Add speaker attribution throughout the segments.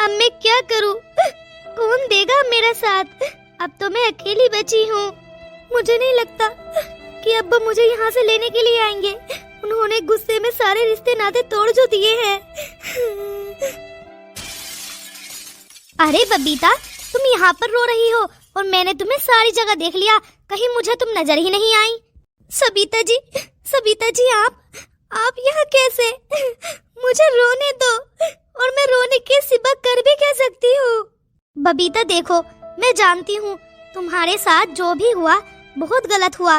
Speaker 1: अब मैं क्या करूं? कौन देगा मेरा साथ? अब तो मैं अकेली बची हूँ। मुझे नहीं लगता कि अब्बा मुझे यहाँ से लेने के लिए आएंगे। उन्होंने गुस्से में सारे रिश्ते नाते तोड़ जो दिए हैं। अरे बबीता, तुम यहाँ पर रो रही हो और मैंने तुम्हें सारी जगह देख लिया, कहीं मुझे तुम नजर ही नहीं आई। सबिता जी आप यहाँ कैसे? मुझे रोने दो, और मैं रोने के सिवा कर भी क्या सकती हूँ? बबीता देखो, मैं जानती हूँ तुम्हारे साथ जो भी हुआ बहुत गलत हुआ।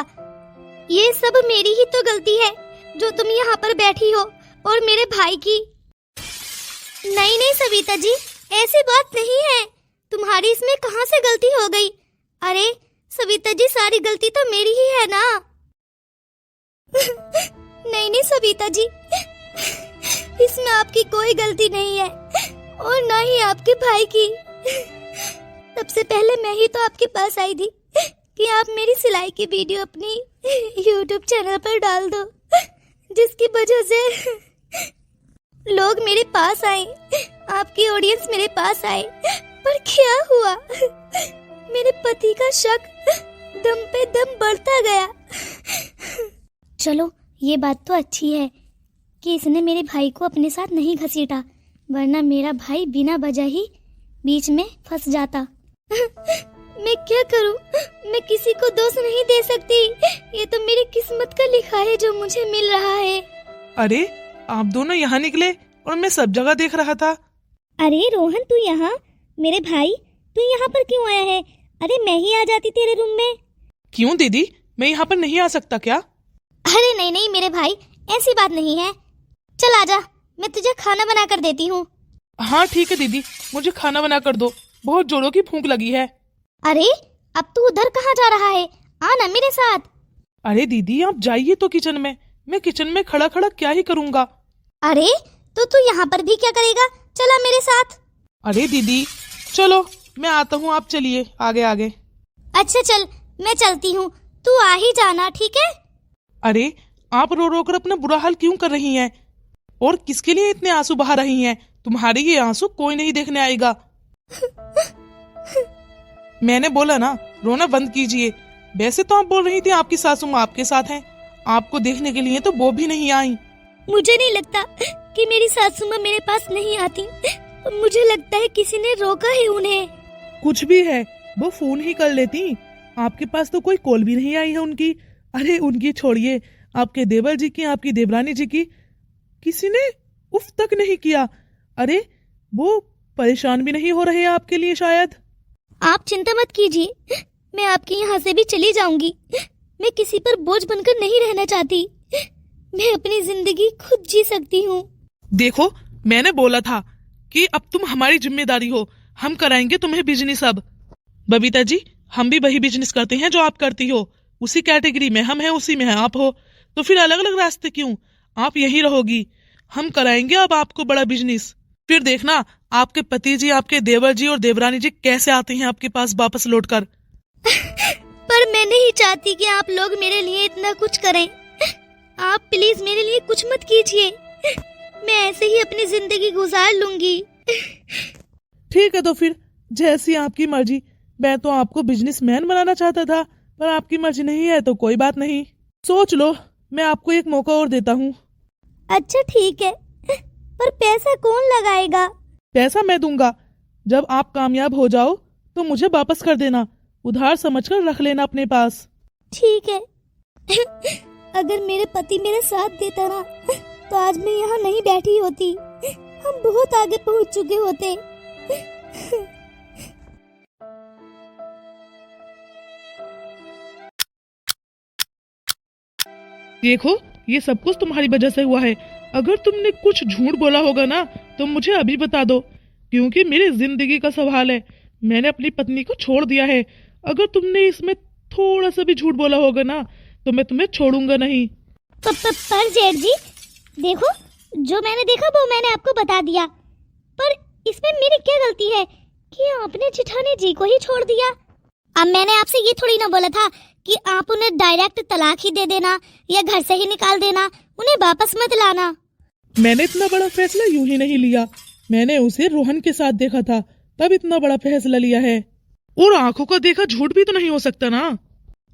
Speaker 1: ये सब मेरी ही तो गलती है जो तुम यहाँ पर बैठी हो, और मेरे भाई की। नहीं सबिता जी, ऐसी बात नहीं है। तुम्हारी इसमें कहाँ से गलती हो गई? अरे सबिता जी, सारी गलती तो मेरी ही है ना। नहीं सबिता जी, इसमें आपकी कोई गलती नहीं है, और ना ही आपके भाई की। सबसे पहले मैं ही तो आपके पास आई थी कि आप मेरी सिलाई की वीडियो अपनी YouTube चैनल पर डाल दो, जिसकी वजह से लोग मेरे पास आए, आपकी ऑडियंस मेरे पास आए। पर क्या हुआ? मेरे पति का शक दम पे दम बढ़ता गया। चलो, ये बात तो अच्छी है कि इसने मेरे भाई को अपने साथ नहीं घसीटा, वरना मेरा भाई बिना वजह ही बीच में फंस जाता। मैं क्या करूं? मैं किसी को दोष नहीं दे सकती। ये तो मेरी किस्मत का लिखा है जो मुझे मिल रहा है।
Speaker 2: अरे, आप दोनों यहाँ निकले और मैं सब जगह देख रहा था।
Speaker 1: अरे रोहन, तू यहाँ? मेरे भाई, तू यहाँ पर क्यों आया है? अरे मैं ही आ जाती तेरे रूम में।
Speaker 2: क्यों दीदी, मैं यहाँ पर नहीं आ सकता क्या?
Speaker 1: अरे नहीं मेरे भाई, ऐसी बात नहीं है। चल आजा, मैं तुझे खाना बना कर देती हूँ।
Speaker 2: हाँ ठीक है दीदी, मुझे खाना बना कर दो, बहुत जोरों की भूख लगी है।
Speaker 1: अरे अब तू उधर कहाँ जा रहा है? आना मेरे साथ।
Speaker 2: अरे दीदी, आप जाइए तो किचन में, मैं किचन में खड़ा खड़ा क्या ही करूँगा।
Speaker 1: अरे तो तू यहाँ पर भी क्या करेगा? चला मेरे साथ।
Speaker 2: अरे दीदी चलो, मैं आता हूँ, आप चलिए आगे आगे।
Speaker 1: अच्छा चल, मैं चलती हूँ, तू आ ही जाना, ठीक है?
Speaker 2: अरे, आप रो रो कर अपना बुरा हाल क्यों कर रही हैं? और किसके लिए इतने आंसू बहा रही हैं? तुम्हारे ये आंसू कोई नहीं देखने आएगा। मैंने बोला ना, रोना बंद कीजिए। वैसे तो आप बोल रही थी आपकी सासू माँ आपके साथ हैं, आपको देखने के लिए तो वो भी नहीं आई।
Speaker 1: मुझे नहीं लगता कि मेरी सासू माँ मेरे पास नहीं आती। मुझे लगता है किसी ने रोका है उन्हें।
Speaker 2: कुछ भी है, वो फोन ही कर लेती। आपके पास तो कोई कॉल भी नहीं आई है उनकी। अरे उनकी छोड़िए, आपके देवर जी की, आपकी देवरानी जी की किसी ने उफ तक नहीं किया। अरे वो परेशान भी नहीं हो रहे हैं आपके लिए शायद।
Speaker 1: आप चिंता मत कीजिए, मैं आपके यहाँ से भी चली जाऊंगी। मैं किसी पर बोझ बनकर नहीं रहना चाहती। मैं अपनी जिंदगी खुद जी सकती हूँ।
Speaker 2: देखो, मैंने बोला था कि अब तुम हमारी जिम्मेदारी हो, हम कराएंगे तुम्हें बिजनेस। अब बबीता जी, हम भी वही बिजनेस करते हैं जो आप करती हो, उसी कैटेगरी में हम हैं, उसी में है आप हो, तो फिर अलग अलग रास्ते क्यों? आप यहीं रहोगी, हम कराएंगे अब आपको बड़ा बिजनेस। फिर देखना आपके पति जी, आपके देवर जी और देवरानी जी कैसे आते हैं आपके पास वापस लौटकर।
Speaker 1: पर मैं नहीं चाहती कि आप लोग मेरे लिए इतना कुछ करें। आप प्लीज मेरे लिए कुछ मत कीजिए, मैं ऐसे ही अपनी जिंदगी गुजार लूंगी।
Speaker 2: ठीक है, तो फिर जैसी आपकी मर्जी। मैं तो आपको बिजनेसमैन बनाना चाहता था, पर आपकी मर्जी नहीं है तो कोई बात नहीं। सोच लो, मैं आपको एक मौका और देता हूँ।
Speaker 1: अच्छा ठीक है, पर पैसा कौन लगाएगा?
Speaker 2: पैसा मैं दूंगा। जब आप कामयाब हो जाओ तो मुझे वापस कर देना, उधार समझकर रख लेना अपने पास।
Speaker 1: ठीक है। अगर मेरे पति मेरे साथ देता ना, तो आज मैं यहाँ नहीं बैठी होती। हम बहुत आगे पहुँच चुके होते।
Speaker 2: देखो, ये सब कुछ तुम्हारी वजह से हुआ है। अगर तुमने कुछ झूठ बोला होगा ना, तो मुझे अभी बता दो, क्योंकि मेरी जिंदगी का सवाल है। मैंने अपनी पत्नी को छोड़ दिया है। अगर तुमने इसमें थोड़ा सा भी झूठ बोला होगा ना, तो मैं तुम्हें छोड़ूंगा नहीं।
Speaker 1: पर जेठ जी, देखो, जो मैंने देखा वो मैंने आपको बता दिया। पर इसमें मेरी क्या गलती है कि आपने जेठानी जी को ही छोड़ दिया? अब मैंने आपसे ये थोड़ी ना बोला था कि आप उन्हें डायरेक्ट तलाक ही दे देना या घर से ही निकाल देना, उन्हें वापस मत लाना।
Speaker 2: मैंने इतना बड़ा फैसला यूं ही नहीं लिया। मैंने उसे रोहन के साथ देखा था, तब इतना बड़ा फैसला लिया है। और आंखों का देखा झूठ भी तो नहीं हो सकता ना।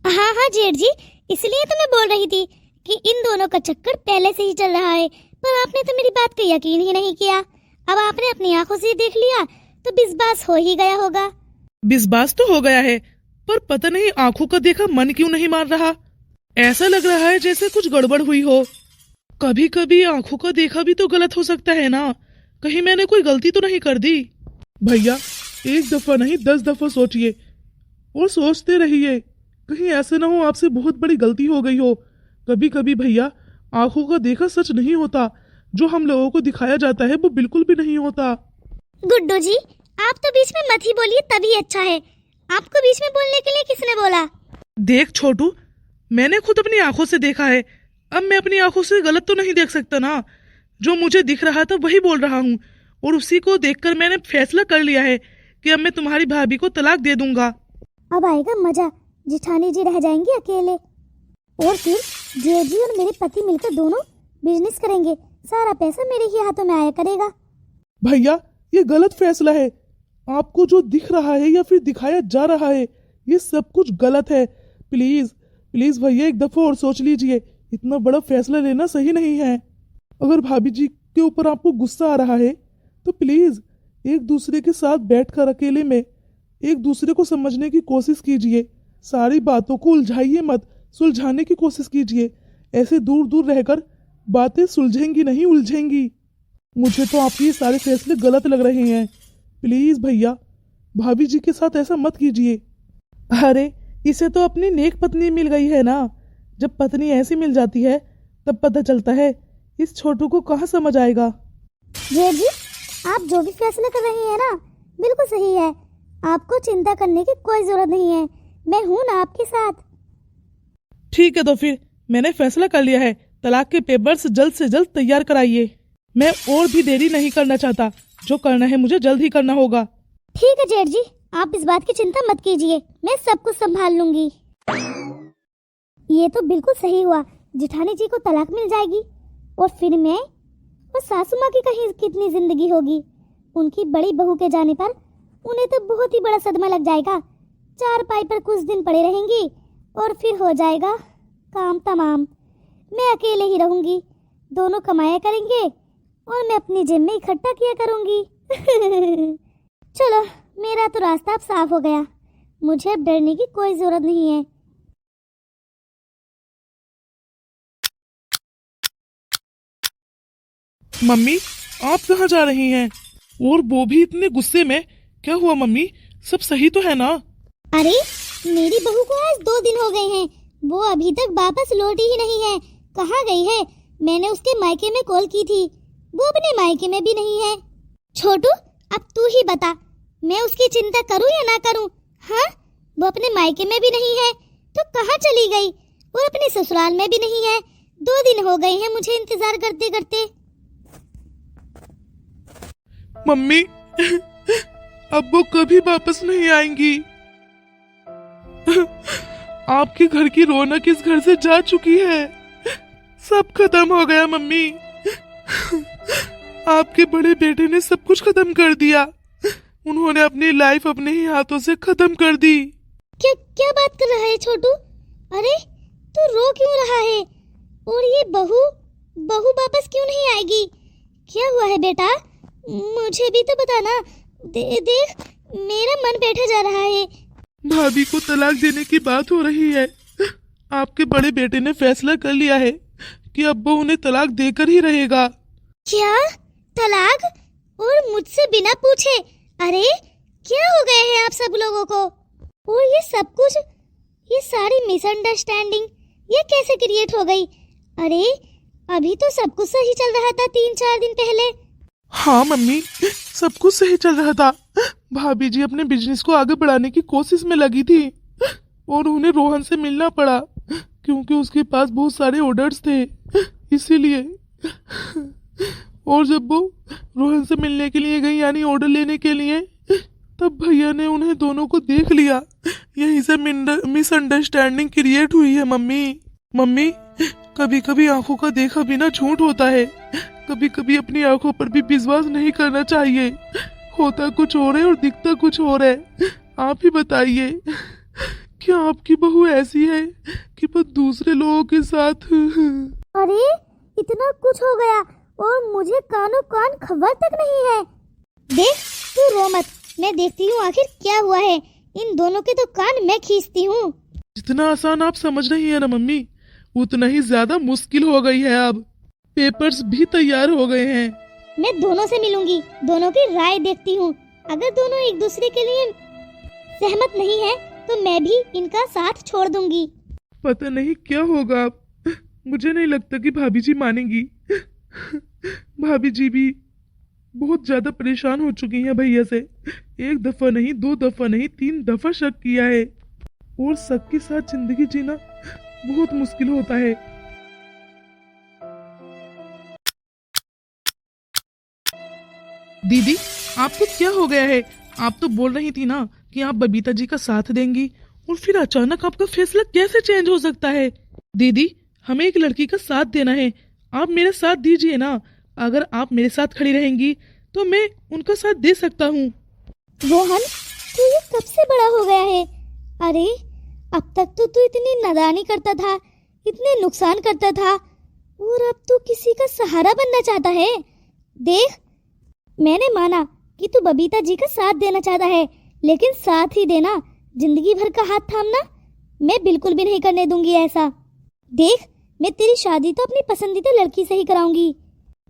Speaker 1: हाँ हाँ जेठ जी, इसलिए तो मैं बोल रही थी कि इन दोनों का चक्कर पहले से ही चल रहा है, पर आपने तो मेरी बात का यकीन ही नहीं किया। अब आपने अपनी आंखों से देख लिया तो बिस्बास हो ही गया होगा।
Speaker 2: बिस्बास तो हो गया है, पर पता नहीं आंखों का देखा मन क्यों नहीं मान रहा। ऐसा लग रहा है जैसे कुछ गड़बड़ हुई हो। कभी कभी आंखों का देखा भी तो गलत हो सकता है ना, कहीं मैंने कोई गलती तो नहीं कर दी। भैया, एक दफा नहीं 10 दफा सोचिए और सोचते रहिए, कहीं ऐसे ना हो आपसे बहुत बड़ी गलती हो गई हो। कभी कभी भैया आंखों का देखा सच नहीं होता, जो हम लोगों को दिखाया जाता है वो बिल्कुल भी नहीं होता।
Speaker 1: गुड्डू जी, आप तो बीच में मत ही बोलिए, तभी अच्छा है। आपको बीच में बोलने के लिए किसने बोला?
Speaker 2: देख छोटू, मैंने खुद अपनी आंखों से देखा है, अब मैं अपनी आंखों से गलत तो नहीं देख सकता ना। जो मुझे दिख रहा था वही बोल रहा हूँ, और उसी को देखकर मैंने फैसला कर लिया है कि अब मैं तुम्हारी भाभी को तलाक दे दूंगा।
Speaker 1: अब आएगा मजा, जिठानी जी रह जाएंगे अकेले, और फिर जेठ जी और मेरे पति मिलकर दोनों बिजनेस करेंगे, सारा पैसा मेरे ही हाथों में आया करेगा।
Speaker 2: भैया, ये गलत फैसला है। आपको जो दिख रहा है या फिर दिखाया जा रहा है, ये सब कुछ गलत है। प्लीज प्लीज भैया, एक दफा और सोच लीजिए, इतना बड़ा फैसला लेना सही नहीं है। अगर भाभी जी के ऊपर आपको गुस्सा आ रहा है तो प्लीज एक दूसरे के साथ बैठकर अकेले में एक दूसरे को समझने की कोशिश कीजिए। सारी बातों को उलझाइए मत, सुलझाने की कोशिश कीजिए। ऐसे दूर दूर रहकर बातें सुलझेंगी नहीं, उलझेंगी। मुझे तो आपके ये सारे फैसले गलत लग रहे हैं। प्लीज भैया, भाभी जी के साथ ऐसा मत कीजिए। अरे, इसे तो अपनी नेक पत्नी मिल गई है ना। जब पत्नी ऐसी मिल जाती है तब पता चलता है इस छोटू को कहाँ समझ आएगा।
Speaker 1: जेठ जी, आप जो भी फैसला कर रही हैं ना, बिल्कुल सही है। आपको चिंता करने की कोई जरूरत नहीं है, मैं हूँ ना आपके साथ।
Speaker 2: ठीक है, तो फिर मैंने फैसला कर लिया है, तलाक के पेपर्स जल्द से जल्द तैयार कराइए। मैं और भी देरी नहीं करना चाहता, जो करना है मुझे जल्द ही करना होगा।
Speaker 1: ठीक है जेठ जी, आप इस बात की चिंता मत कीजिए, मैं सब कुछ संभाल लूंगी। ये तो बिल्कुल सही हुआ, जिठानी जी को तलाक मिल जाएगी, और फिर मैं और सासू माँ की कहीं कितनी जिंदगी होगी। उनकी बड़ी बहू के जाने पर उन्हें तो बहुत ही बड़ा सदमा लग जाएगा। चारपाई पर कुछ दिन पड़े रहेंगी और फिर हो जाएगा काम तमाम। मैं अकेले ही रहूंगी, दोनों कमाया करेंगे और मैं अपनी जेब में इकट्ठा किया करूंगी। चलो, मेरा तो रास्ता अब साफ हो गया, मुझे अब डरने की कोई जरूरत नहीं है।
Speaker 2: मम्मी, आप कहाँ जा रही हैं? और वो भी इतने गुस्से में? क्या हुआ मम्मी, सब सही तो है ना?
Speaker 1: अरे, मेरी बहू को आज 2 दिन हो गए हैं, वो अभी तक वापस लौटी ही नहीं है। कहाँ गई है? मैंने उसके मायके में कॉल की थी, वो अपने मायके में भी नहीं है। छोटू, अब तू ही बता, मैं उसकी चिंता करूं या ना करूं? हाँ, वो अपने मायके में भी नहीं है तो कहाँ चली गई? और अपने ससुराल में भी नहीं है। 2 दिन हो गए हैं मुझे इंतजार करते करते।
Speaker 2: मम्मी, अब वो कभी वापस नहीं आएंगी। आपके घर की रौनक इस घर से जा चुकी है, सब खत्म हो गया मम्मी। आपके बड़े बेटे ने सब कुछ खत्म कर दिया, उन्होंने अपनी लाइफ अपने ही हाथों से खत्म कर दी।
Speaker 1: क्या क्या बात कर रहा है छोटू? अरे, तू रो क्यों रहा है? और ये बहू वापस क्यों नहीं आएगी? क्या हुआ है बेटा? मुझे भी तो बताना। देख, मेरा मन बैठा जा रहा है।
Speaker 2: भाभी को तलाक देने की बात हो रही है। आपके बड़े बेटे ने फैसला कर लिया है कि अब वो उन्हें तलाक देकर ही रहेगा।
Speaker 1: क्या? तलाक? और मुझसे बिना पूछे? अरे, क्या हो गए हैं आप सब लोगों को? और ये सब कुछ, ये सारी मिसअंडरस्टैंडिंग ये कैसे क्रिएट हो गई? अरे, अभी तो सब कुछ सही चल रहा था 3-4 दिन पहले।
Speaker 2: हाँ मम्मी, सब कुछ सही चल रहा था। भाभी जी अपने बिजनेस को आगे बढ़ाने की कोशिश में लगी थी और उन्हें रोहन से मिलना पड़ा क्योंकि उसके पास बहुत सारे ऑर्डर्स थे, इसीलिए। और जब वो रोहन से मिलने के लिए गई, यानी ऑर्डर लेने के लिए, तब भैया ने उन्हें दोनों को देख लिया। यहीं से मिसअंडरस्टैंडिंग क्रिएट हुई है मम्मी। कभी कभी आंखों का देखा बिना झूठ होता है, कभी कभी अपनी आंखों पर भी विश्वास नहीं करना चाहिए। होता कुछ और है और दिखता कुछ और है। आप ही बताइए, क्या आपकी बहू ऐसी है कि वो दूसरे लोगों के साथ?
Speaker 1: अरे इतना कुछ हो गया और मुझे कानों कान खबर तक नहीं है। देख तू रो मत, मैं देखती हूँ आखिर क्या हुआ है। इन दोनों के तो कान मैं खींचती हूँ।
Speaker 2: जितना आसान आप समझ रही है ना मम्मी, उतना ही ज्यादा मुश्किल हो गई है। अब पेपर्स भी तैयार हो गए हैं।
Speaker 1: मैं दोनों से मिलूंगी, दोनों की राय देखती हूँ। अगर दोनों एक दूसरे के लिए सहमत नहीं है तो मैं भी इनका साथ छोड़ दूंगी।
Speaker 2: पता नहीं क्या होगा। अब मुझे नहीं लगता कि भाभी जी मानेंगी। भाभी जी भी बहुत ज्यादा परेशान हो चुकी हैं भैया से। एक दफा नहीं, दो दफा नहीं, 3 दफा शक किया है। और शक के साथ जिंदगी जीना बहुत मुश्किल होता है। दीदी, आपको क्या हो गया है? आप तो बोल रही थी ना कि आप बबीता जी का साथ देंगी, और फिर अचानक आपका फैसला कैसे चेंज हो सकता है? दीदी, हमें एक लड़की का साथ देना है, आप मेरा साथ दीजिए ना। अगर आप मेरे साथ खड़ी रहेंगी तो मैं उनका साथ दे सकता हूँ।
Speaker 1: रोहन, तू ये कब से बड़ा हो गया है? अरे अब तक तो तू इतनी नादानी करता था, इतने नुकसान करता था, और अब तू किसी का सहारा बनना चाहता है। देख, मैंने माना कि तू बबीता जी का साथ देना चाहता है, लेकिन साथ ही देना, जिंदगी भर का हाथ थामना मैं बिल्कुल भी नहीं करने दूंगी ऐसा। देख, मैं तेरी शादी तो अपनी पसंदीदा लड़की से ही कराऊंगी।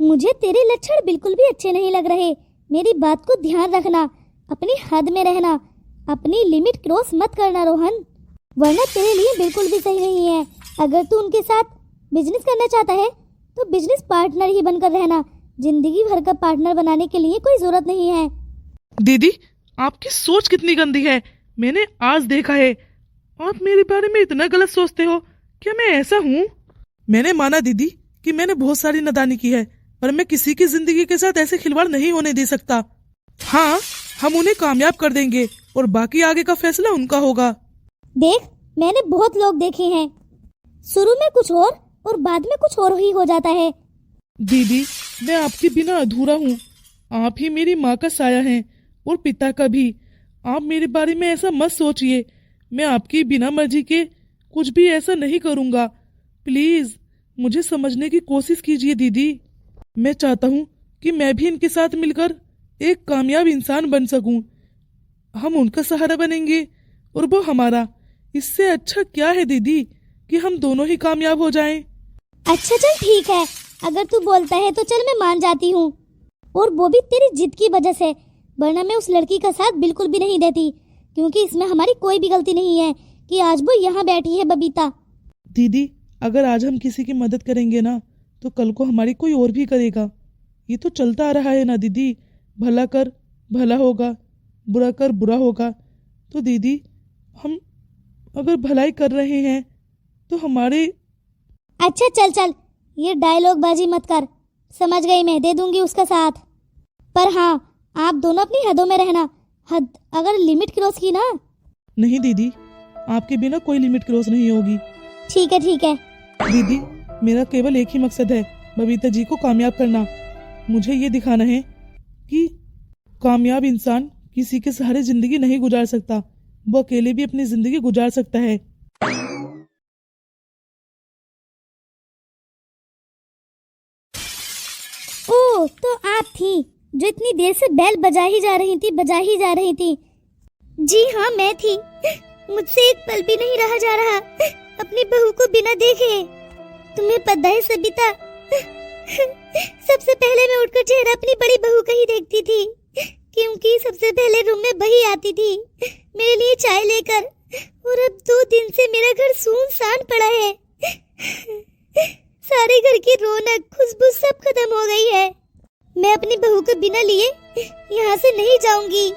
Speaker 1: मुझे तेरे लक्षण बिल्कुल भी अच्छे नहीं लग रहे। मेरी बात को ध्यान रखना, अपनी हद में रहना, अपनी लिमिट क्रॉस मत करना रोहन, वरना तेरे लिए बिल्कुल भी सही नहीं है। अगर तू उनके साथ बिजनेस करना चाहता है तो बिजनेस पार्टनर ही बनकर रहना। जिंदगी भर का पार्टनर बनाने के लिए कोई जरूरत नहीं है।
Speaker 2: दीदी, आपकी सोच कितनी गंदी है, मैंने आज देखा है। आप मेरे बारे में इतना गलत सोचते हो। क्या मैं ऐसा हूँ? मैंने माना दीदी कि मैंने बहुत सारी नादानी की है, पर मैं किसी की जिंदगी के साथ ऐसे खिलवाड़ नहीं होने दे सकता। हाँ, हम उन्हें कामयाब कर देंगे और बाकी आगे का फैसला उनका होगा।
Speaker 1: देख, मैंने बहुत लोग देखे हैं, शुरू में कुछ और बाद में कुछ और ही हो जाता है।
Speaker 2: दीदी, मैं आपके बिना अधूरा हूँ। आप ही मेरी माँ का साया हैं और पिता का भी। आप मेरे बारे में ऐसा मत सोचिए। मैं आपकी बिना मर्जी के कुछ भी ऐसा नहीं करूँगा। प्लीज मुझे समझने की कोशिश कीजिए दीदी। मैं चाहता हूँ कि मैं भी इनके साथ मिलकर एक कामयाब इंसान बन सकूं। हम उनका सहारा बनेंगे और वो हमारा। इससे अच्छा क्या है दीदी कि हम दोनों ही कामयाब हो जाएं।
Speaker 1: अच्छा चल ठीक है, अगर तू बोलता है तो चल मैं मान जाती हूँ, और वो भी तेरी जिद की वजह से, वरना मैं उस लड़की का साथ बिल्कुल भी नहीं देती, क्योंकि इसमें हमारी कोई भी गलती नहीं है कि आज वो यहाँ बैठी है बबीता।
Speaker 2: दीदी, अगर आज हम किसी की मदद करेंगे ना तो कल को हमारी कोई और भी करेगा। ये तो चलता आ रहा है ना दीदी, भला कर भला होगा, बुरा कर बुरा होगा। तो दीदी, हम अगर भलाई कर रहे हैं तो हमारे।
Speaker 1: अच्छा चल चल, ये डायलॉग बाजी मत कर, समझ गई मैं, दे दूंगी उसका साथ। पर हाँ, आप दोनों अपनी हदों में रहना। हद अगर लिमिट क्रॉस की ना।
Speaker 2: नहीं दीदी, आपके बिना कोई लिमिट क्रॉस नहीं होगी।
Speaker 1: ठीक है ठीक है।
Speaker 2: दीदी, मेरा केवल एक ही मकसद है, बबीता जी को कामयाब करना। मुझे ये दिखाना है कि कामयाब इंसान किसी के सहारे जिंदगी नहीं गुजार सकता, वो अकेले भी अपनी जिंदगी गुजार सकता है।
Speaker 1: ओह, तो आप थी जो इतनी देर से बेल बजा ही जा रही थी। जी हाँ, मैं थी। मुझसे एक पल भी नहीं रहा जा रहा अपनी बहू को बिना देखे। तुम्हें पता है सबिता, सबसे पहले मैं उठकर चेहरा अपनी बड़ी बहू का ही देखती थी, क्योंकि सबसे पहले रूम में वही आती थी मेरे लिए चाय लेकर। और अब 2 दिन से मेरा घर सुनसान पड़ा है। सारे घर की रौनक, खुशबू सब खत्म हो गई है। मैं अपनी बहू को बिना लिए यहाँ से नहीं जाऊंगी।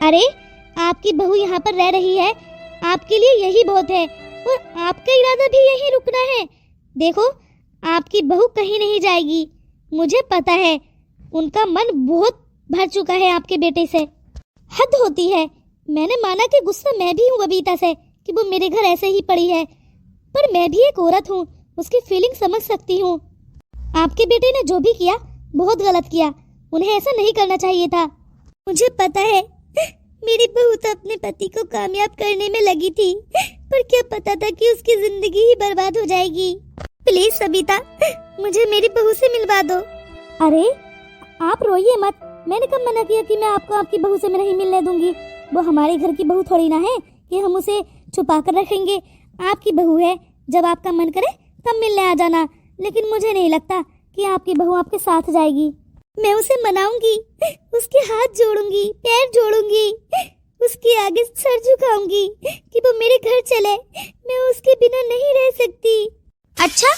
Speaker 1: अरे, आपकी बहू यहाँ पर रह रही है, आपके लिए यही बहुत है, और आपका इरादा भी यही रुकना है। देखो, आपकी बहू कहीं नहीं जाएगी, मुझे पता है। उनका मन बहुत भर चुका है आपके बेटे से। हद होती है। मैंने माना कि गुस्सा मैं भी हूँ बबीता से कि वो मेरे घर ऐसे ही पड़ी है, पर मैं भी एक औरत हूँ, उसकी फीलिंग समझ सकती हूँ। आपके बेटे ने जो भी किया बहुत गलत किया, उन्हें ऐसा नहीं करना चाहिए था। मुझे पता है मेरी बहू तो अपने पति को कामयाब करने में लगी थी, पर क्या पता था कि उसकी जिंदगी ही बर्बाद हो जाएगी। प्लीज सबिता, मुझे मेरी बहू से मिलवा दो। अरे आप रोइए मत, मैंने कब मना किया कि मैं आपको आपकी बहू से नहीं मिलने दूंगी। वो हमारे घर की बहू थोड़ी ना है कि हम उसे छुपा कर रखेंगे। आपकी बहू है, जब आपका मन करे तब मिलने आ जाना। लेकिन मुझे नहीं लगता कि आपकी बहू आपके साथ जाएगी। मैं उसे मनाऊंगी, उसके हाथ जोड़ूंगी, पैर जोड़ूंगी, उसके आगे सर झुकाऊंगी कि वो मेरे घर चले। मैं उसके बिना नहीं रह सकती। अच्छा,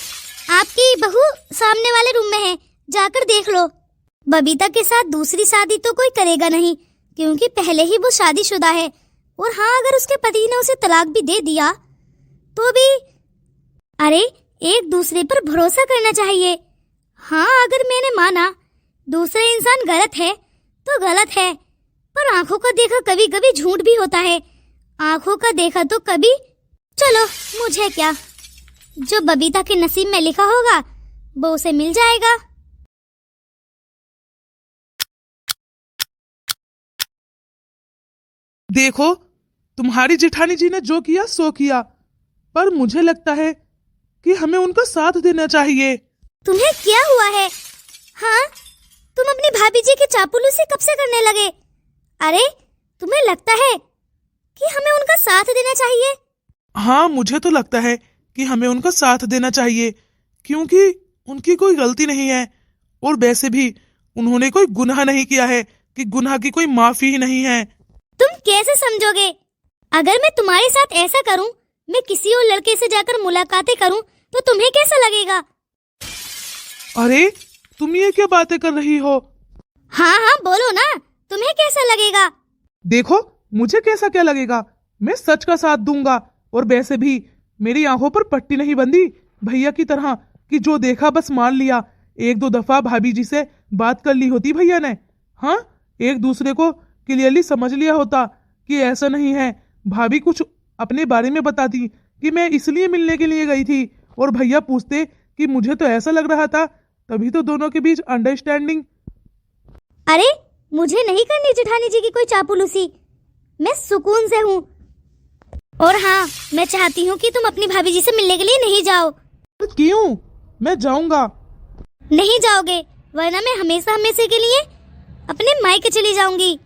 Speaker 1: आपकी बहू सामने वाले रूम में है, जाकर देख लो। बबीता के साथ दूसरी शादी तो कोई करेगा नहीं, क्योंकि पहले ही वो शादीशुदा है। और हाँ, अगर उसके पति ने उसे तलाक भी दे दिया तो भी, अरे एक दूसरे पर भरोसा करना चाहिए। हाँ, अगर मैंने माना दूसरा इंसान गलत है तो गलत है, पर आंखों का देखा कभी कभी झूठ भी होता है। आंखों का देखा तो कभी, चलो मुझे क्या, जो बबीता के नसीब में लिखा होगा वो उसे मिल जाएगा।
Speaker 2: देखो, तुम्हारी जेठानी जी ने जो किया सो किया, पर मुझे लगता है कि हमें उनका साथ देना चाहिए।
Speaker 1: तुम्हें क्या हुआ है? हाँ, तुम अपनी भाभी जी की चापलूसी कब से करने लगे? अरे तुम्हें लगता है कि हमें उनका साथ देना चाहिए?
Speaker 2: हाँ, मुझे तो लगता है कि हमें उनका साथ देना चाहिए, क्योंकि उनकी कोई गलती नहीं है। और वैसे भी उन्होंने कोई गुनाह नहीं किया है कि गुनाह की कोई माफी ही नहीं है।
Speaker 1: तुम कैसे समझोगे? अगर मैं तुम्हारे साथ ऐसा करूं, मैं किसी और लड़के से जाकर मुलाकातें करूं, तो तुम्हें कैसा लगेगा?
Speaker 2: अरे तुम ये क्या बातें कर रही हो?
Speaker 1: हाँ हाँ बोलो ना, तुम्हें कैसा लगेगा?
Speaker 2: देखो, मुझे कैसा क्या लगेगा, मैं सच का साथ दूंगा। और वैसे भी मेरी आंखों पर पट्टी नहीं बंधी भैया की तरह कि जो देखा बस मान लिया। एक दो दफा भाभी जी से बात कर ली होती भैया ने, हाँ, एक दूसरे को क्लियरली समझ लिया होता कि ऐसा नहीं है। भाभी कुछ अपने बारे में बताती कि मैं इसलिए मिलने के लिए गई थी, और भैया पूछते कि मुझे तो ऐसा लग रहा था, तभी तो दोनों के बीच अंडरस्टैंडिंग।
Speaker 1: अरे मुझे नहीं करनी जेठानी जी की कोई चापलूसी, मैं सुकून से हूँ। और हाँ, मैं चाहती हूँ कि तुम अपनी भाभी जी से मिलने के लिए नहीं जाओ।
Speaker 2: क्यों? मैं जाऊंगा।
Speaker 1: नहीं जाओगे, वरना मैं हमेशा हमेशा के लिए अपने मायके चली जाऊंगी।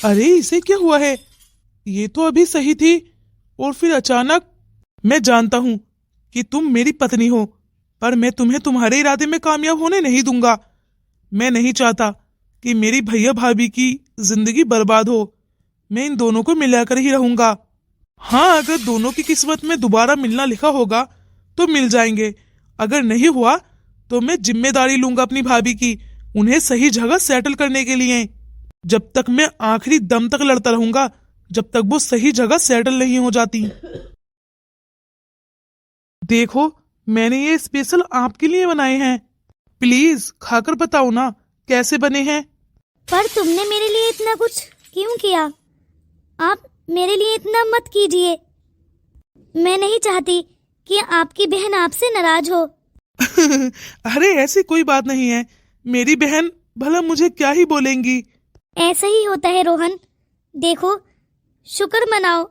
Speaker 2: अरे इसे क्या हुआ है? ये तो अभी सही थी और फिर अचानक। मैं जानता हूँ कि तुम मेरी पत्नी हो, पर मैं तुम्हें तुम्हारे इरादे में कामयाब होने नहीं दूंगा। मैं नहीं चाहता कि मेरी भैया भाभी की जिंदगी बर्बाद हो। मैं इन दोनों को मिलाकर ही रहूंगा। हाँ, अगर दोनों की किस्मत में दोबारा मिलना लिखा होगा तो मिल जाएंगे, अगर नहीं हुआ तो मैं जिम्मेदारी लूंगा अपनी भाभी की, उन्हें सही जगह सेटल करने के लिए। जब तक मैं आखिरी दम तक लड़ता रहूंगा, जब तक वो सही जगह सेटल नहीं हो जाती। देखो, मैंने ये स्पेशल आपके लिए बनाए हैं, प्लीज खाकर बताओ ना कैसे बने हैं।
Speaker 1: पर तुमने मेरे लिए इतना कुछ क्यों किया? आप मेरे लिए इतना मत कीजिए। मैं नहीं चाहती कि आपकी बहन आपसे नाराज हो।
Speaker 2: अरे ऐसी कोई बात नहीं है, मेरी बहन भला मुझे क्या ही बोलेंगी।
Speaker 1: ऐसा ही होता है रोहन। देखो, शुक्र मनाओ,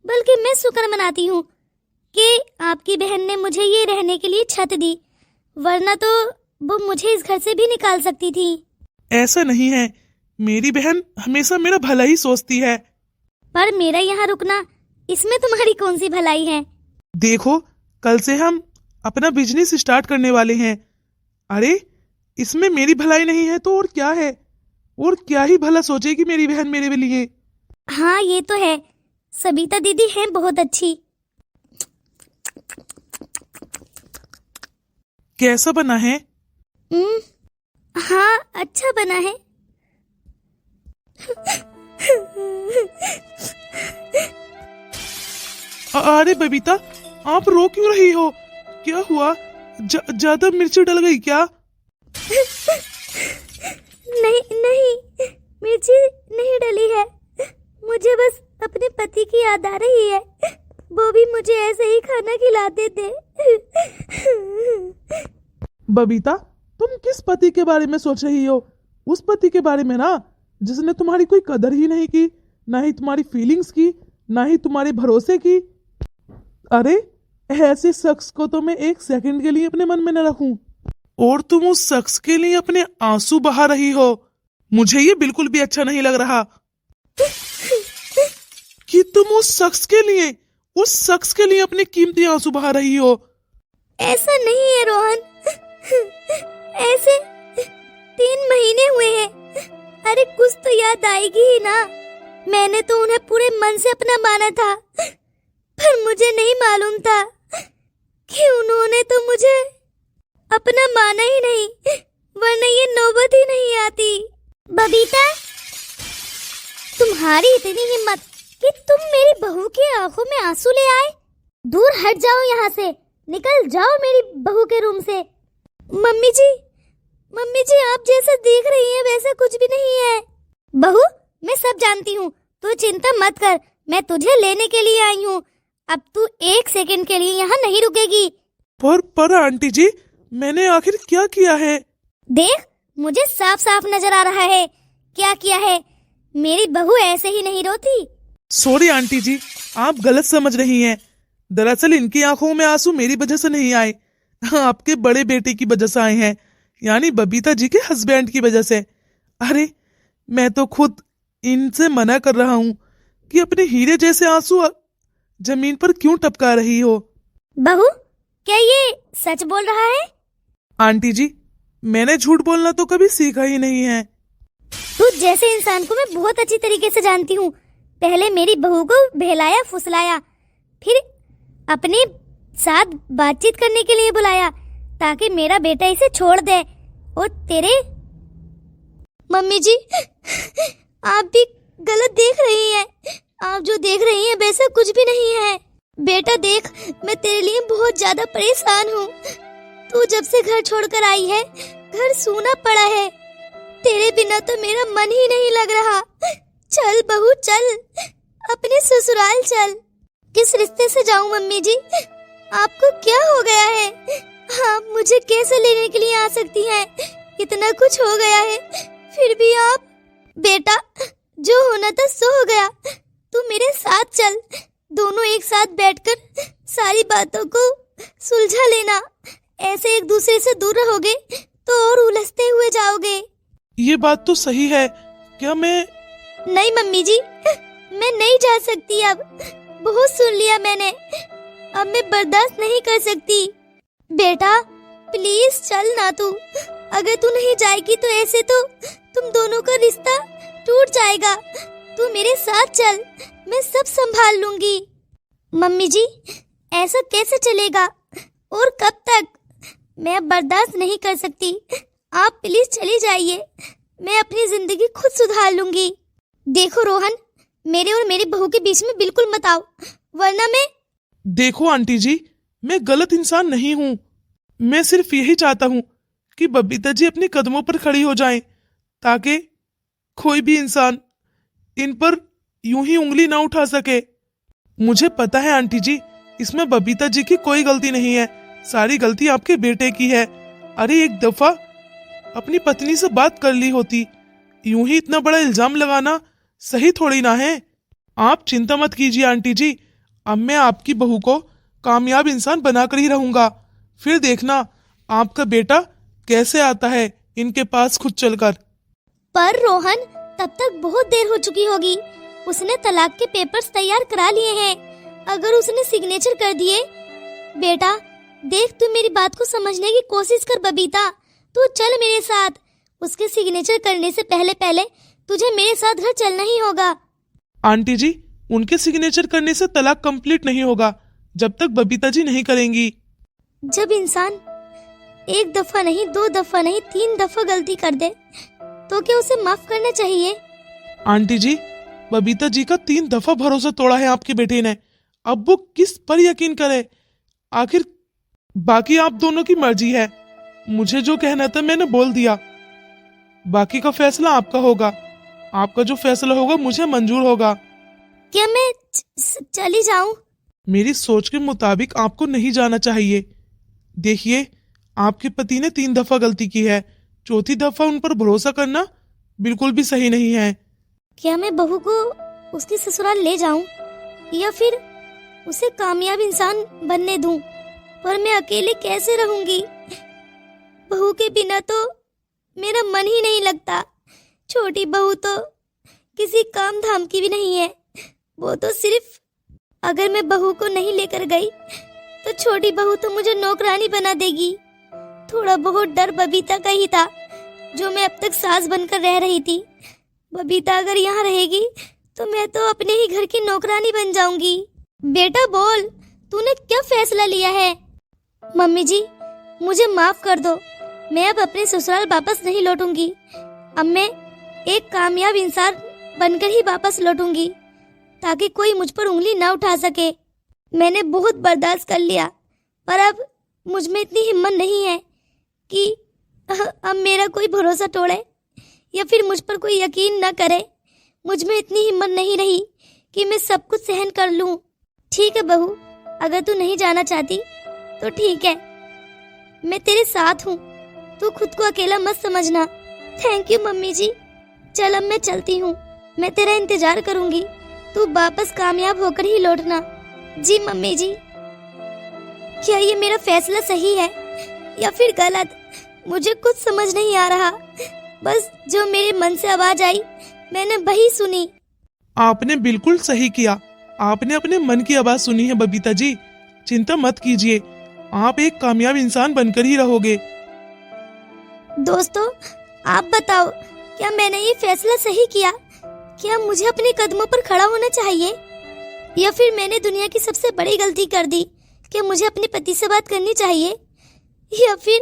Speaker 1: बल्कि मैं शुक्र मनाती हूँ कि आपकी बहन ने मुझे ये रहने के लिए छत दी, वरना तो वो मुझे इस घर से भी निकाल सकती थी।
Speaker 2: ऐसा नहीं है, मेरी बहन हमेशा मेरा भला ही सोचती है।
Speaker 1: पर मेरा यहाँ रुकना, इसमें तुम्हारी कौन सी भलाई है?
Speaker 2: देखो, कल से हम अपना बिजनेस स्टार्ट करने वाले हैं। अरे इसमें मेरी भलाई नहीं है तो और क्या है? और क्या ही भला सोचेगी मेरी बहन मेरे लिए।
Speaker 1: हाँ ये तो है, सबिता दीदी है बहुत अच्छी।
Speaker 2: कैसा बना है?
Speaker 1: हाँ अच्छा बना है।
Speaker 2: अरे बबीता, आप रो क्यों रही हो? क्या हुआ? ज्यादा मिर्ची डल गई क्या?
Speaker 1: नहीं, मिर्ची नहीं डली है, मुझे बस अपने पति की याद आ रही है। वो भी मुझे ऐसे ही खाना खिलाते थे।
Speaker 2: बबीता, तुम किस पति के बारे में सोच रही हो? उस पति के बारे में ना, जिसने तुम्हारी कोई कदर ही नहीं की, ना ही तुम्हारी फीलिंग्स की, ना ही तुम्हारे भरोसे की। अरे ऐसे शख्स को तो मैं एक सेकंड के लिए अपने मन में न रखूं। और तुम उस शख्स के लिए अपने आंसू बहा रही हो। मुझे ये बिल्कुल भी अच्छा नहीं लग रहा कि तुम उस शख्स के लिए अपने कीमती आंसू बहा रही हो।
Speaker 1: ऐसा नहीं है रोहन, ऐसे 3 महीने हुए हैं। अरे कुछ तो याद आएगी ही ना। मैंने तो उन्हें पूरे मन से अपना माना था, पर मुझे नहीं मालूम था कि उन्होंने तो मुझे अपना माना ही नहीं, वरना ये नौबत ही नहीं आती। बबीता, तुम्हारी इतनी हिम्मत कि तुम मेरी बहू की आंखों में आंसू ले आए। दूर हट जाओ यहाँ से, निकल जाओ मेरी बहू के रूम से। मम्मी जी आप जैसा देख रही हैं वैसा कुछ भी नहीं है। बहू, मैं सब जानती हूँ, तू चिंता मत कर, मैं तुझे लेने के लिए आई हूँ। अब तू 1 सेकंड के लिए यहाँ नहीं रुकेगी।
Speaker 2: पर आंटी जी, मैंने आखिर क्या किया है?
Speaker 1: देख, मुझे साफ साफ नजर आ रहा है क्या किया है। मेरी बहू ऐसे ही नहीं रोती।
Speaker 2: सॉरी आंटी जी, आप गलत समझ रही हैं। दरअसल इनकी आंखों में आंसू मेरी वजह से नहीं आए, आपके बड़े बेटे की वजह से आए हैं, यानी बबीता जी के हस्बैंड की वजह से। अरे मैं तो खुद इनसे मना कर रहा हूँ कि अपने हीरे जैसे आंसू जमीन पर क्यों टपका रही हो।
Speaker 1: बहू, क्या ये सच बोल रहा है?
Speaker 2: आंटी जी, मैंने झूठ बोलना तो कभी सीखा ही नहीं है।
Speaker 1: तू जैसे इंसान को मैं बहुत अच्छी तरीके से जानती हूँ। पहले मेरी बहू को बहलाया फुसलाया, फिर अपने साथ बातचीत करने के लिए बुलाया ताकि मेरा बेटा इसे छोड़ दे। और तेरे मम्मी जी, आप भी गलत देख रही हैं। आप जो देख रही हैं वैसा कुछ भी नहीं है। बेटा देख, मैं तेरे लिए बहुत ज्यादा परेशान हूँ। तू जब से घर छोड़कर आई है, घर सूना पड़ा है। तेरे बिना तो मेरा मन ही नहीं लग रहा। चल बहू चल, अपने ससुराल चल। किस रिश्ते से जाऊं मम्मी जी? आपको क्या हो गया है? आप मुझे कैसे लेने के लिए आ सकती हैं? इतना कुछ हो गया है फिर भी आप। बेटा, जो होना था सो हो गया। तू मेरे साथ चल, दोनों एक साथ बैठकर सारी बातों को सुलझा लेना। ऐसे एक दूसरे से दूर रहोगे तो और उलझते हुए जाओगे।
Speaker 2: ये बात तो सही है। क्या मैं?
Speaker 1: नहीं मम्मी जी, मैं नहीं जा सकती अब। बहुत सुन लिया मैंने, अब मैं बर्दाश्त नहीं कर सकती। बेटा प्लीज चल ना तू। अगर तू नहीं जाएगी तो ऐसे तो तुम दोनों का रिश्ता टूट जाएगा। तू मेरे साथ चल, मैं सब संभाल लूंगी। मम्मी जी, ऐसा कैसे चलेगा और कब तक? मैं अब बर्दाश्त नहीं कर सकती। आप प्लीज चली जाइए, मैं अपनी जिंदगी खुद सुधार लूंगी। देखो रोहन, मेरे और मेरी बहू के बीच में बिल्कुल मत आओ, वरना मैं।
Speaker 2: देखो आंटी जी, मैं गलत इंसान नहीं हूँ। मैं सिर्फ यही चाहता हूँ कि बबीता जी अपने कदमों पर खड़ी हो जाएं, ताकि कोई भी इंसान इन पर यूं ही उंगली ना उठा सके। मुझे पता है आंटी जी, इसमें बबीता जी की कोई गलती नहीं है, सारी गलती आपके बेटे की है। अरे एक दफा अपनी पत्नी से बात कर ली होती, यूं ही इतना बड़ा इल्जाम लगाना सही थोड़ी ना है। आप चिंता मत कीजिए आंटी जी, अब मैं आपकी बहू को कामयाब इंसान बनाकर ही रहूंगा। फिर देखना आपका बेटा कैसे आता है इनके पास खुद चलकर।
Speaker 1: पर रोहन, तब तक बहुत देर हो चुकी होगी। उसने तलाक के पेपर्स तैयार करा लिए हैं। अगर उसने सिग्नेचर कर दिए। बेटा देख, तू मेरी बात को समझने की कोशिश कर। बबीता, तू चल मेरे साथ। उसके सिग्नेचर करने से पहले पहले तुझे मेरे साथ घर चलना ही होगा।
Speaker 2: आंटी जी, उनके सिग्नेचर करने से तलाक कंप्लीट नहीं होगा जब तक बबीता जी नहीं करेंगी।
Speaker 1: जब इंसान 1 दफा नहीं, 2 दफा नहीं, 3 दफा गलती कर दे तो क्या उसे माफ करना चाहिए?
Speaker 2: आंटी जी, बबीता जी का 3 दफा भरोसा तोड़ा है आपके बेटे ने। अब वो किस पर यकीन करे? आखिर बाकी आप दोनों की मर्जी है। मुझे जो कहना था मैंने बोल दिया, बाकी का फैसला आपका होगा। आपका जो फैसला होगा मुझे मंजूर होगा।
Speaker 1: क्या मैं चली जाऊं?
Speaker 2: मेरी सोच के मुताबिक आपको नहीं जाना चाहिए। देखिए, आपके पति ने 3 दफा गलती की है, चौथी दफा उन पर भरोसा करना बिल्कुल भी सही नहीं है।
Speaker 1: क्या मैं बहू को उसके ससुराल ले जाऊं या फिर उसे कामयाब इंसान बनने दूं? पर मैं अकेले कैसे रहूंगी? बहू के बिना तो मेरा मन ही नहीं लगता। छोटी बहू तो किसी काम धाम की भी नहीं है। वो तो सिर्फ अगर मैं बहू को नहीं लेकर गई तो छोटी बहू तो मुझे नौकरानी बना देगी। थोड़ा बहुत डर बबीता का ही था, जो मैं अब तक सास बनकर रह रही थी। बबीता अगर यहाँ रहेगी तो मैं तो अपने ही घर की नौकरानी बन जाऊंगी। बेटा बोल, तूने क्या फैसला लिया है? मम्मी जी, मुझे माफ कर दो। मैं अब अपने ससुराल वापस नहीं लौटूंगी। अब मैं एक कामयाब इंसान बनकर ही वापस लौटूंगी, ताकि कोई मुझ पर उंगली ना उठा सके। मैंने बहुत बर्दाश्त कर लिया, पर अब मुझ में इतनी हिम्मत नहीं है कि अब मेरा कोई भरोसा तोड़े या फिर मुझ पर कोई यकीन न करे। मुझ में इतनी हिम्मत नहीं रही कि मैं सब कुछ सहन कर लूं। ठीक है बहू, अगर तू नहीं जाना चाहती तो ठीक है, मैं तेरे साथ हूँ। तू खुद को अकेला मत समझना। थैंक यू मम्मी जी। चल अब मैं चलती हूँ। मैं तेरा इंतजार करूंगी। तू वापस कामयाब होकर ही लौटना। जी मम्मी जी। क्या ये मेरा फैसला सही है या फिर गलत? मुझे कुछ समझ नहीं आ रहा। बस जो मेरे मन से आवाज आई मैंने वही सुनी।
Speaker 2: आपने बिल्कुल सही किया। आपने अपने मन की आवाज सुनी है बबीता जी। चिंता मत कीजिए, आप एक कामयाब इंसान बनकर ही रहोगे।
Speaker 1: दोस्तों, आप बताओ, क्या मैंने ये फैसला सही किया? क्या मुझे अपने कदमों पर खड़ा होना चाहिए या फिर मैंने दुनिया की सबसे बड़ी गलती कर दी? क्या मुझे अपने पति से बात करनी चाहिए या फिर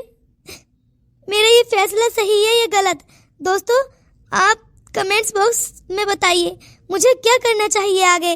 Speaker 1: मेरा ये फैसला सही है या गलत? दोस्तों, आप कमेंट्स बॉक्स में बताइए मुझे क्या करना चाहिए आगे।